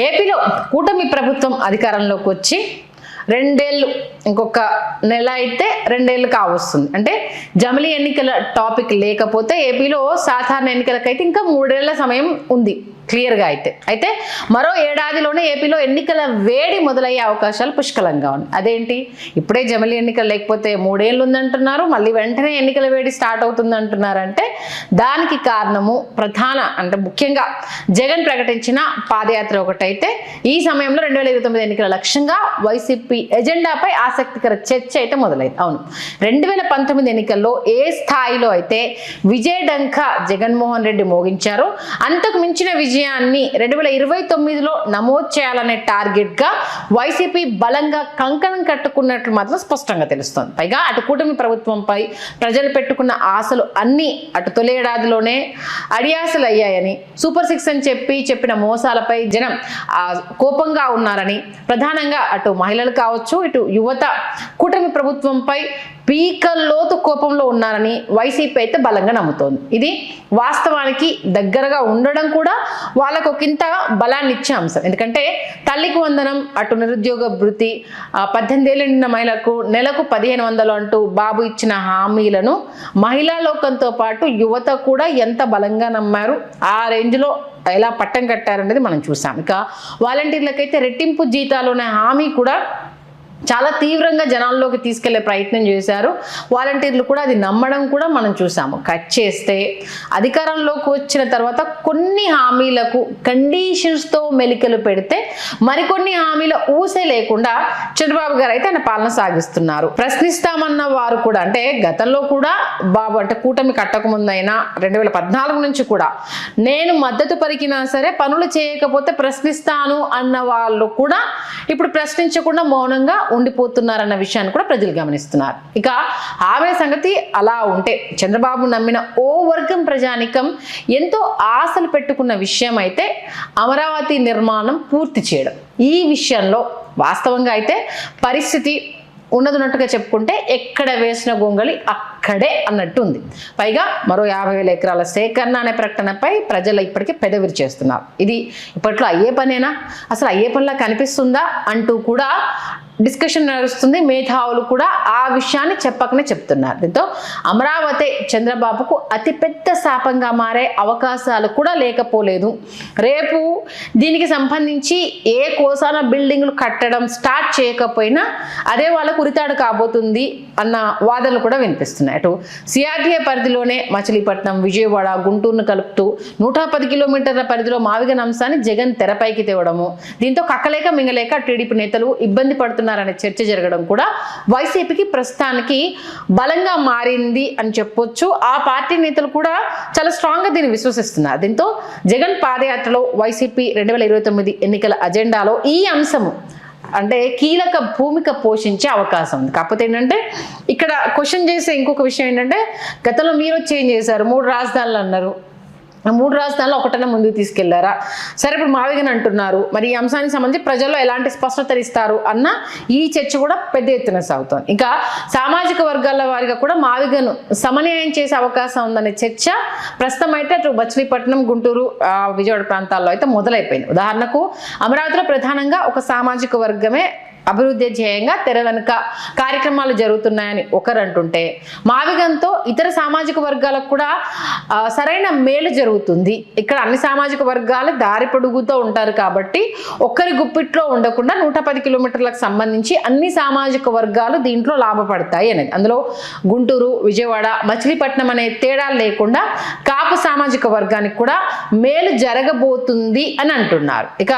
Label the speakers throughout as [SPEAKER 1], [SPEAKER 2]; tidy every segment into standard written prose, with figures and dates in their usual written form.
[SPEAKER 1] ఏపీలో కూటమి ప్రభుత్వం అధికారంలోకి వచ్చి రెండేళ్ళు ఇంకొక నెల అయితే రెండేళ్ళు కావస్తుంది. అంటే జమిలీ ఎన్నికల టాపిక్ లేకపోతే ఏపీలో సాధారణ ఎన్నికలకైతే ఇంకా 3 ఏళ్ల సమయం ఉంది క్లియర్గా. అయితే మరో ఏడాదిలోనే ఏపీలో ఎన్నికల వేడి మొదలయ్యే అవకాశాలు పుష్కలంగా ఉన్నాయి. అదేంటి, ఇప్పుడే జమిలీ ఎన్నికలు లేకపోతే 3 ఏళ్ళు ఉందంటున్నారు, మళ్ళీ వెంటనే ఎన్నికల వేడి స్టార్ట్ అవుతుంది అంటున్నారంటే దానికి కారణము అంటే ముఖ్యంగా జగన్ ప్రకటించిన పాదయాత్ర ఒకటైతే ఈ సమయంలో 2029 ఎన్నికల లక్ష్యంగా వైసీపీ ఎజెండాపై ఆసక్తికర చర్చ అయితే మొదలైంది. అవును, 2019 ఎన్నికల్లో ఏ స్థాయిలో అయితే విజయడంక జగన్మోహన్ రెడ్డి మోగించారో అంతకు మించిన విజయాన్ని 2029లో నమోదు చేయాలనే టార్గెట్ గా వైసీపీ బలంగా కంకణం కట్టుకున్నట్లు మాత్రం స్పష్టంగా తెలుస్తోంది. పైగా అటు కూటమి ప్రభుత్వంపై ప్రజలు పెట్టుకున్న ఆశలు అన్ని అటు తొలేడాదిలోనే అడియాసలు అయ్యాయని, సూపర్ 6 అని చెప్పిన మోసాలపై జనం కోపంగా ఉన్నారని, ప్రధానంగా అటు మహిళలు కావచ్చు ఇటు యువత కూటమి ప్రభుత్వంపై పీకల్లోతు కోపంలో ఉన్నారని వైసీపీ అయితే బలంగా నమ్ముతోంది. ఇది వాస్తవానికి దగ్గరగా ఉండడం కూడా వాళ్ళకు ఒకంత బలాన్ని ఇచ్చే అంశం. ఎందుకంటే తల్లికి వందనం, అటు నిరుద్యోగ భృతి, 18 ఏళ్ళు నిండిన మహిళలకు నెలకు 1500 అంటూ బాబు ఇచ్చిన హామీలను మహిళా లోకంతో పాటు యువత కూడా ఎంత బలంగా నమ్మారు, ఆ రేంజ్లో ఎలా పట్టం కట్టారనేది మనం చూసాం. ఇక వాలంటీర్లకైతే రెట్టింపు జీతాలు అనే హామీ కూడా చాలా తీవ్రంగా జనాల్లోకి తీసుకెళ్లే ప్రయత్నం చేశారు. వాలంటీర్లు కూడా అది నమ్మడం కూడా మనం చూసాము. కట్ చేస్తే అధికారంలోకి వచ్చిన తర్వాత కొన్ని హామీలకు కండిషన్స్తో మెలికలు పెడితే మరికొన్ని హామీల ఊసే లేకుండా చంద్రబాబు గారు అయితే ఆయన పాలన సాగిస్తున్నారు. ప్రశ్నిస్తామన్న వారు కూడా, అంటే గతంలో కూడా బాబు అంటే కూటమి కట్టకముందైనా 2014 నుంచి కూడా నేను మద్దతు పలికినా సరే పనులు చేయకపోతే ప్రశ్నిస్తాను అన్న వాళ్ళు కూడా ఇప్పుడు ప్రశ్నించకుండా మౌనంగా ఉండిపోతున్నారన్న విషయాన్ని కూడా ప్రజలు గమనిస్తున్నారు. ఇక ఆమె సంగతి అలా ఉంటే చంద్రబాబు నమ్మిన ఓ వర్గం ప్రజానికం ఎంతో ఆశలు పెట్టుకున్న విషయం అయితే అమరావతి నిర్మాణం పూర్తి చేయడం. ఈ విషయంలో వాస్తవంగా అయితే పరిస్థితి ఉన్నట్టుగా చెప్పుకుంటే ఎక్కడ వేసిన గొంగళి అక్కడే అన్నట్టు ఉంది. పైగా మరో 50,000 ఎకరాల సేకరణ అనే ప్రకటనపై ప్రజలు ఇప్పటికే పెదవిరి చేస్తున్నారు. ఇది ఇప్పట్లో అయ్యే పనేనా, అసలు అయ్యే పనిలా కనిపిస్తుందా అంటూ కూడా డిస్కషన్ నడుస్తుంది. మేధావులు కూడా ఆ విషయాన్ని చెప్పకనే చెప్తున్నారు. దీంతో అమరావతి చంద్రబాబుకు అతిపెద్ద శాపంగా మారే అవకాశాలు కూడా లేకపోలేదు. రేపు దీనికి సంబంధించి ఏ కోసాన బిల్డింగ్లు కట్టడం స్టార్ట్ చేయకపోయినా అదే వాళ్ళకు ఉరితాడు కాబోతుంది అన్న వాదనలు కూడా వినిపిస్తున్నాయి. అటు సిఆర్డీఏ పరిధిలోనే మచిలీపట్నం, విజయవాడ, గుంటూరును కలుపుతూ 110 కిలోమీటర్ల పరిధిలో మావిగన్ అంశాన్ని జగన్ తెరపైకి తేవడము, దీంతో కక్కలేక మింగలేక టీడీపీ నేతలు ఇబ్బంది పడుతున్నారనే చర్చ జరగడం కూడా వైసీపీకి ప్రస్తుతానికి బలంగా మారింది అని చెప్పొచ్చు. ఆ పార్టీ నేతలు కూడా చాలా స్ట్రాంగ్ గా దీన్ని విశ్వసిస్తున్నారు. దీంతో జగన్ పాదయాత్రలో వైసీపీ 2029 ఎన్నికల అజెండాలో ఈ అంశము అంటే కీలక భూమిక పోషించే అవకాశం ఉంది. కాకపోతే ఏంటంటే ఇక్కడ క్వశ్చన్ చేసే ఇంకొక విషయం ఏంటంటే గతంలో మీరు చేంజ్ చేశారు, 3 రాజధానులు అన్నారు, 3 రాజధానులు ఒకటైనా ముందుకు తీసుకెళ్లారా? సరే, ఇప్పుడు మావిగన్ అంటున్నారు. మరి ఈ అంశానికి సంబంధించి ప్రజల్లో ఎలాంటి స్పష్టత ఇస్తారు అన్న ఈ చర్చ కూడా పెద్ద ఎత్తున సాగుతోంది. ఇంకా సామాజిక వర్గాల వారిగా కూడా మావిగన్ సమన్వయం చేసే అవకాశం ఉందనే చర్చ ప్రస్తుతం అయితే అటు మచిలీపట్నం, గుంటూరు, విజయవాడ ప్రాంతాల్లో అయితే మొదలైపోయింది. ఉదాహరణకు అమరావతిలో ప్రధానంగా ఒక సామాజిక వర్గమే అభివృద్ధి ధ్యేయంగా తెర వెనుక కార్యక్రమాలు జరుగుతున్నాయని ఒకరు అంటుంటే, మావిగన్తో ఇతర సామాజిక వర్గాలకు కూడా సరైన మేలు జరుగుతుంది. ఇక్కడ అన్ని సామాజిక వర్గాలు దారి పొడుగుతూ ఉంటారు కాబట్టి ఒక్కరి గుప్పిట్లో ఉండకుండా 110 కిలోమీటర్లకు సంబంధించి అన్ని సామాజిక వర్గాలు దీంట్లో లాభపడతాయి అనేది. అందులో గుంటూరు, విజయవాడ, మచిలీపట్నం అనే తేడా లేకుండా కాపు సామాజిక వర్గానికి కూడా మేలు జరగబోతుంది అని అంటున్నారు. ఇక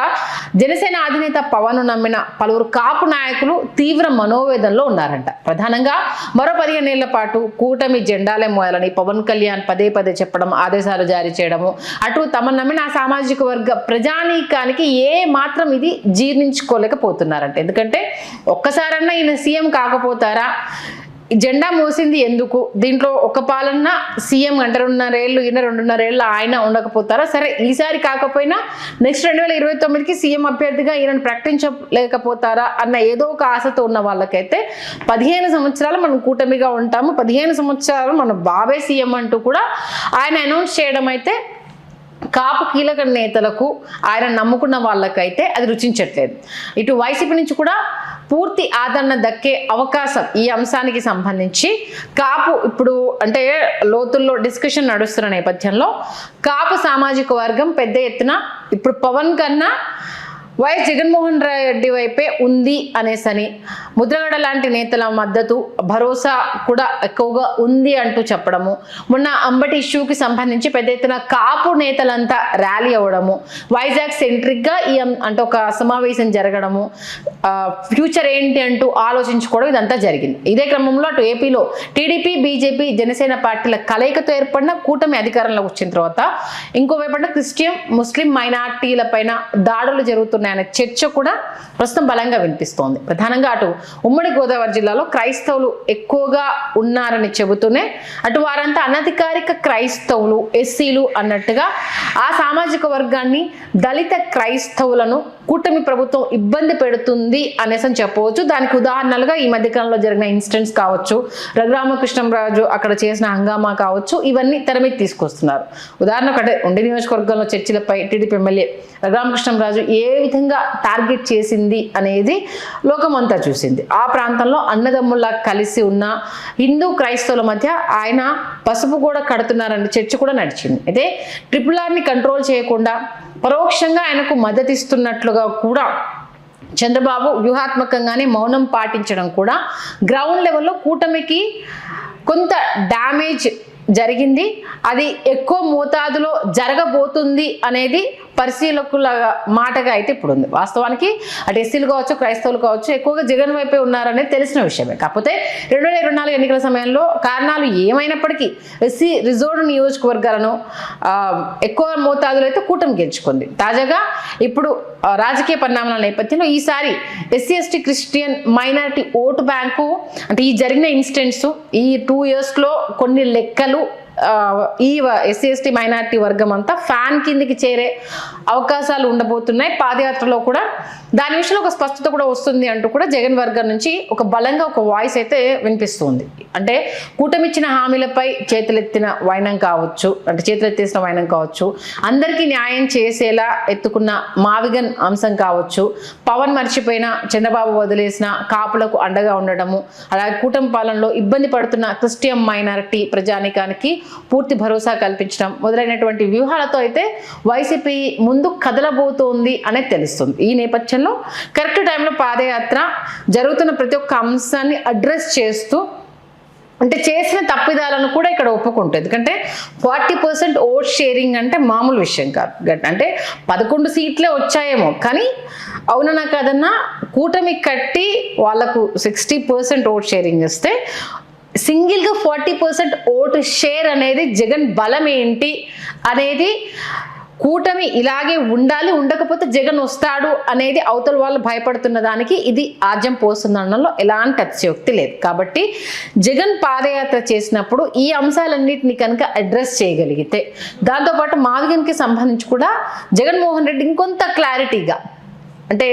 [SPEAKER 1] జనసేన అధినేత పవన్ నమ్మిన పలువురు కాపు నాయకులు తీవ్ర మనోవేదనలో ఉన్నారంట. ప్రధానంగా మరో 15 ఏళ్ల పాటు కూటమి జెండాలే మోయాలని పవన్ కళ్యాణ్ పదే చెప్పడం, ఆదేశాలు జారీ చేయడము, అటు తమ నమ్మిన ఆ సామాజిక వర్గ ప్రజానీకానికి ఏ మాత్రం ఇది జీర్ణించుకోలేకపోతున్నారంట. ఎందుకంటే ఒక్కసారన్నా ఈయన సీఎం కాకపోతారా, జెండా మోసింది ఎందుకు, దీంట్లో ఒక పాలన సీఎం అంటే 2.5 ఏళ్ళు ఈయన 2.5 ఏళ్ళు ఆయన ఉండకపోతారా, సరే ఈసారి కాకపోయినా నెక్స్ట్ 2029కి సీఎం అభ్యర్థిగా ఈయనను ప్రకటించలేకపోతారా అన్న ఏదో ఒక ఆశతో ఉన్న వాళ్ళకైతే 15 సంవత్సరాలు మనం కూటమిగా ఉంటాము, 15 సంవత్సరాలు మన బాబే సీఎం అంటూ కూడా ఆయన అనౌన్స్ చేయడం అయితే కాపు కీలక నేతలకు ఆయన నమ్ముకున్న వాళ్ళకైతే అది రుచించట్లేదు. ఇటు వైసీపీ నుంచి కూడా పూర్తి ఆదరణ దక్కే అవకాశం ఈ అంశానికి సంబంధించి కాపు ఇప్పుడు అంటే లోతుల్లో డిస్కషన్ నడుస్తున్న నేపథ్యంలో కాపు సామాజిక వర్గం పెద్ద ఎత్తున ఇప్పుడు పవన్ కన్నా వైఎస్ జగన్మోహన్ రెడ్డి వైపే ఉంది అనేసని, ముద్రగడ లాంటి నేతల మద్దతు భరోసా కూడా ఎక్కువగా ఉంది అంటూ చెప్పడము, మొన్న అంబటి ఇష్యూకి సంబంధించి పెద్ద ఎత్తున కాపు నేతలంతా ర్యాలీ అవ్వడము, వైజాగ్ సెంట్రిక్గా ఈ అంటే ఒక సమావేశం జరగడము, ఫ్యూచర్ ఏంటి అంటూ ఆలోచించుకోవడం ఇదంతా జరిగింది. ఇదే క్రమంలో అటు ఏపీలో టీడీపీ, బీజేపీ, జనసేన పార్టీల కలయికతో ఏర్పడిన కూటమి అధికారంలోకి వచ్చిన తర్వాత ఇంకోవైపు క్రిస్టియన్, ముస్లిం మైనార్టీల పైన దాడులు జరుగుతున్నాయి అనే చర్చ కూడా ప్రస్తుతం బలంగా వినిపిస్తోంది. ప్రధానంగా అటు ఉమ్మడి గోదావరి జిల్లాలో క్రైస్తవులు ఎక్కువగా ఉన్నారని చెబుతూనే అటు వారంతా అనధికారిక క్రైస్తవులు, ఎస్సీలు అన్నట్టుగా ఆ సామాజిక వర్గాన్ని, దళిత క్రైస్తవులను కూటమి ప్రభుత్వం ఇబ్బంది పెడుతుంది అనేసి చెప్పవచ్చు. దానికి ఉదాహరణలుగా ఈ మధ్యకాలంలో జరిగిన ఇన్సిడెంట్స్ కావచ్చు, రఘురామకృష్ణరాజు అక్కడ చేసిన హంగామా కావచ్చు, ఇవన్నీ తెర మీద తీసుకొస్తున్నారు. ఉదాహరణకు అంటే ఉండి నియోజకవర్గంలో చర్చలపై టీడీపీ ఎమ్మెల్యే రఘురామకృష్ణరాజు ఏ విధంగా టార్గెట్ చేసింది అనేది లోకమంతా చూసింది. ఆ ప్రాంతంలో అన్నదమ్ముల్లా కలిసి ఉన్న హిందూ క్రైస్తవుల మధ్య ఆయన పసుపు కూడా కడుతున్నారనే చర్చ కూడా నడిచింది. అయితే RRRని కంట్రోల్ చేయకుండా పరోక్షంగా ఆయనకు మద్దతిస్తున్నట్లుగా కూడా చంద్రబాబు వ్యూహాత్మకంగానే మౌనం పాటించడం కూడా గ్రౌండ్ లెవెల్లో కూటమికి కొంత డ్యామేజ్ జరిగింది. అది ఎక్కువ మోతాదులో జరగబోతుంది అనేది పరిశీలకుల మాటగా అయితే ఇప్పుడు ఉంది. వాస్తవానికి అటు ఎస్సీలు కావచ్చు, క్రైస్తవులు కావచ్చు ఎక్కువగా జగన్ వైపే ఉన్నారనేది తెలిసిన విషయమే. కాకపోతే 2024 ఎన్నికల సమయంలో కారణాలు ఏమైనప్పటికీ ఎస్సీ రిజర్వ్డ్ నియోజకవర్గాలను ఎక్కువ మోతాదులో అయితే కూటమి గెలుచుకుంది. తాజాగా ఇప్పుడు రాజకీయ పరిణామాల నేపథ్యంలో ఈసారి SC, ST, Christian minority vote bank అంటే ఈ జరిగిన ఇన్సిడెంట్స్ ఈ 2 yearsలో కొన్ని లెక్కలు ఈ ఎస్సీ, ఎస్టీ, మైనారిటీ వర్గం అంతా ఫ్యాన్ కిందికి చేరే అవకాశాలు ఉండబోతున్నాయి. పాదయాత్రలో కూడా దాని విషయంలో ఒక స్పష్టత కూడా వస్తుంది అంటూ కూడా జగన్ వర్గం నుంచి ఒక బలంగా ఒక వాయిస్ అయితే వినిపిస్తుంది. అంటే కూటమిచ్చిన హామీలపై చేతులెత్తిన వైనం కావచ్చు, అంటే చేతులెత్తేసిన వైనం కావచ్చు, అందరికీ న్యాయం చేసేలా ఎత్తుకున్న మావిగన్ అంశం కావచ్చు, పవన్ మర్చిపోయిన చంద్రబాబు వదిలేసిన కాపులకు అండగా ఉండడము, అలాగే కూటమి పాలనలో ఇబ్బంది పడుతున్న క్రిస్టియన్ మైనారిటీ ప్రజానికానికి పూర్తి భరోసా కల్పించడం మొదలైనటువంటి వ్యూహాలతో అయితే వైసీపీ ముందు కదలబోతోంది అనేది తెలుస్తుంది. ఈ నేపథ్యంలో కరెక్ట్ టైంలో పాదయాత్ర జరుగుతున్న ప్రతి ఒక్క అంశాన్ని అడ్రస్ చేస్తూ అంటే చేసిన తప్పిదాలను కూడా ఇక్కడ ఒప్పుకుంటుంది. ఎందుకంటే 40% ఓట్ షేరింగ్ అంటే మామూలు విషయం కాదు. అంటే 11 సీట్లే వచ్చాయేమో, కానీ అవునన్నా కాదన్నా కూటమి కట్టి వాళ్లకు 60% ఓట్ షేరింగ్ ఇస్తే సింగిల్గా 40% ఓటు షేర్ అనేది జగన్ బలం ఏంటి అనేది, కూటమి ఇలాగే ఉండాలి, ఉండకపోతే జగన్ వస్తాడు అనేది అవతల వాళ్ళు భయపడుతున్న దానికి ఇది ఆజ్యం పోస్తుందనడంలో ఎలాంటి అతిశయోక్తి లేదు. కాబట్టి జగన్ పాదయాత్ర చేసినప్పుడు ఈ అంశాలన్నింటినీ కనుక అడ్రస్ చేయగలిగితే, దాంతోపాటు మావిగన్కి సంబంధించి కూడా జగన్మోహన్ రెడ్డి ఇంకొంత క్లారిటీగా అంటే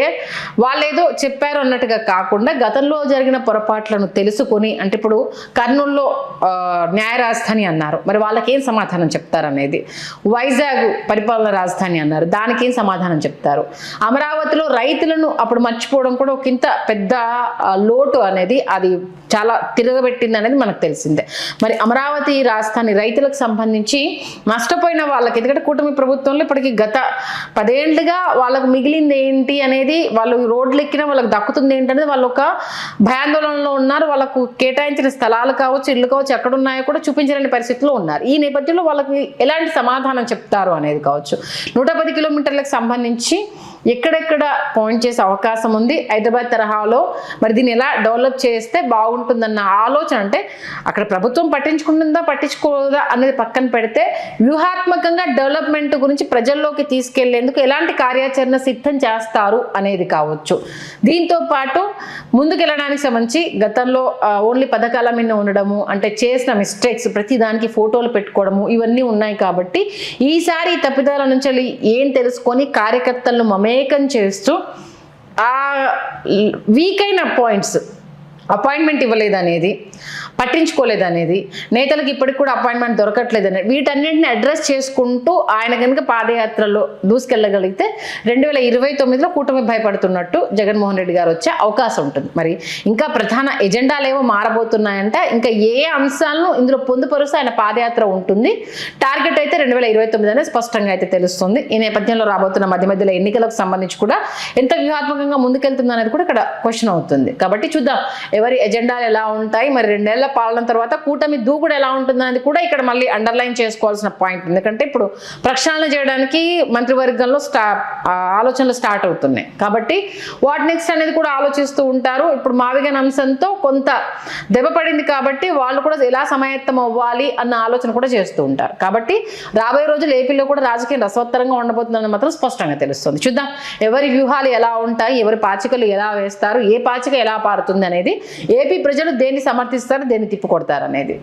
[SPEAKER 1] వాళ్ళేదో చెప్పారు అన్నట్టుగా కాకుండా గతంలో జరిగిన పొరపాట్లను తెలుసుకొని, అంటే ఇప్పుడు కర్నూలులో న్యాయ రాజధాని అన్నారు, మరి వాళ్ళకేం సమాధానం చెప్తారనేది, వైజాగ్ పరిపాలన రాజధాని అన్నారు, దానికేం సమాధానం చెప్తారు, అమరావతిలో రైతులను అప్పుడు మర్చిపోవడం కూడా ఒక ఇంత పెద్ద లోటు అనేది అది చాలా తిరగబెట్టింది అనేది మనకు తెలిసిందే. మరి అమరావతి రాజధాని రైతులకు సంబంధించి నష్టపోయిన వాళ్ళకి, ఎందుకంటే కూటమి ప్రభుత్వంలో ఇప్పటికీ గత 10 ఏళ్లుగా వాళ్ళకు మిగిలింది ఏంటి అనేది, వాళ్ళు రోడ్లు ఎక్కినా వాళ్ళకి దక్కుతుంది ఏంటనేది వాళ్ళు ఒక భయాందోళనలో ఉన్నారు. వాళ్ళకు కేటాయించిన స్థలాలు కావచ్చు, ఇళ్ళు కావచ్చు, ఎక్కడ ఉన్నాయో కూడా చూపించలేని పరిస్థితిలో ఉన్నారు. ఈ నేపథ్యంలో వాళ్ళకి ఎలాంటి సమాధానం చెప్తారు అనేది కావచ్చు. 110 కిలోమీటర్లకు సంబంధించి ఎక్కడెక్కడ పాయింట్ చేసే అవకాశం ఉంది, హైదరాబాద్ తరహాలో మరి దీన్ని ఎలా డెవలప్ చేస్తే బాగుంటుందన్న ఆలోచన, అంటే అక్కడ ప్రభుత్వం పట్టించుకుంటుందా పట్టించుకోదా అనేది పక్కన పెడితే వ్యూహాత్మకంగా డెవలప్మెంట్ గురించి ప్రజల్లోకి తీసుకెళ్లేందుకు ఎలాంటి కార్యాచరణ సిద్ధం చేస్తారు అనేది కావచ్చు. దీంతో పాటు ముందుకెళ్ళడానికి సంబంధించి గతంలో ఓన్లీ పథకాల మీద ఉండడము, అంటే చేసిన మిస్టేక్స్ ప్రతి దానికి ఫోటోలు పెట్టుకోవడము, ఇవన్నీ ఉన్నాయి. కాబట్టి ఈసారి తప్పిదాల నుంచి ఏం తెలుసుకొని కార్యకర్తలను మమేకం చేస్తూ ఆ వీక్ అయిన పాయింట్స్, అపాయింట్మెంట్ ఇవ్వలేదు అనేది, పట్టించుకోలేదనేది, నేతలకు ఇప్పటికి కూడా అపాయింట్మెంట్ దొరకట్లేదనేది, వీటన్నింటిని అడ్రస్ చేసుకుంటూ ఆయన కనుక పాదయాత్రలో దూసుకెళ్ళగలిగితే 2029లో కూటమి భయపడుతున్నట్టు జగన్మోహన్ రెడ్డి గారు వచ్చే అవకాశం ఉంటుంది. మరి ఇంకా ప్రధాన ఎజెండాలు ఏవో మారబోతున్నాయంటే ఇంకా ఏ అంశాలను ఇందులో పొందుపరుస్తూ ఆయన పాదయాత్ర ఉంటుంది. టార్గెట్ అయితే 2029 అనేది స్పష్టంగా అయితే తెలుస్తుంది. ఈ నేపథ్యంలో రాబోతున్న మధ్యలో ఎన్నికలకు సంబంధించి కూడా ఎంత వ్యూహాత్మకంగా ముందుకెళ్తుంది అనేది కూడా ఇక్కడ క్వశ్చన్ అవుతుంది. కాబట్టి చూద్దాం ఎవరి ఎజెండాలు ఎలా ఉంటాయి, మరి 2 ఏళ్ల పాలన తర్వాత కూటమి దూకుడు ఎలా ఉంటుంది అనేది కూడా ఇక్కడ మళ్ళీ అండర్లైన్ చేసుకోవాల్సిన పాయింట్. ఎందుకంటే ఇప్పుడు ప్రక్షాళన చేయడానికి మంత్రివర్గంలో ఆలోచనలు స్టార్ట్ అవుతున్నాయి. కాబట్టి వాట్ నెక్స్ట్ అనేది కూడా ఆలోచిస్తూ ఉంటారు. ఇప్పుడు మావిగన్ అంశంతో కొంత దెబ్బ పడింది కాబట్టి వాళ్ళు కూడా ఎలా సమాయత్తం అవ్వాలి అన్న ఆలోచన కూడా చేస్తూ ఉంటారు. కాబట్టి రాబోయే రోజులు ఏపీలో కూడా రాజకీయం రసవత్తరంగా ఉండబోతుందని మాత్రం స్పష్టంగా తెలుస్తుంది. చూద్దాం ఎవరి వ్యూహాలు ఎలా ఉంటాయి, ఎవరి పాచికలు ఎలా వేస్తారు, ఏ పాచిక ఎలా పారుతుంది అనేది, ఏపీ ప్రజలు దేన్ని సమర్థిస్తారు, దేన్ని తిప్పికొడతారు అనేది.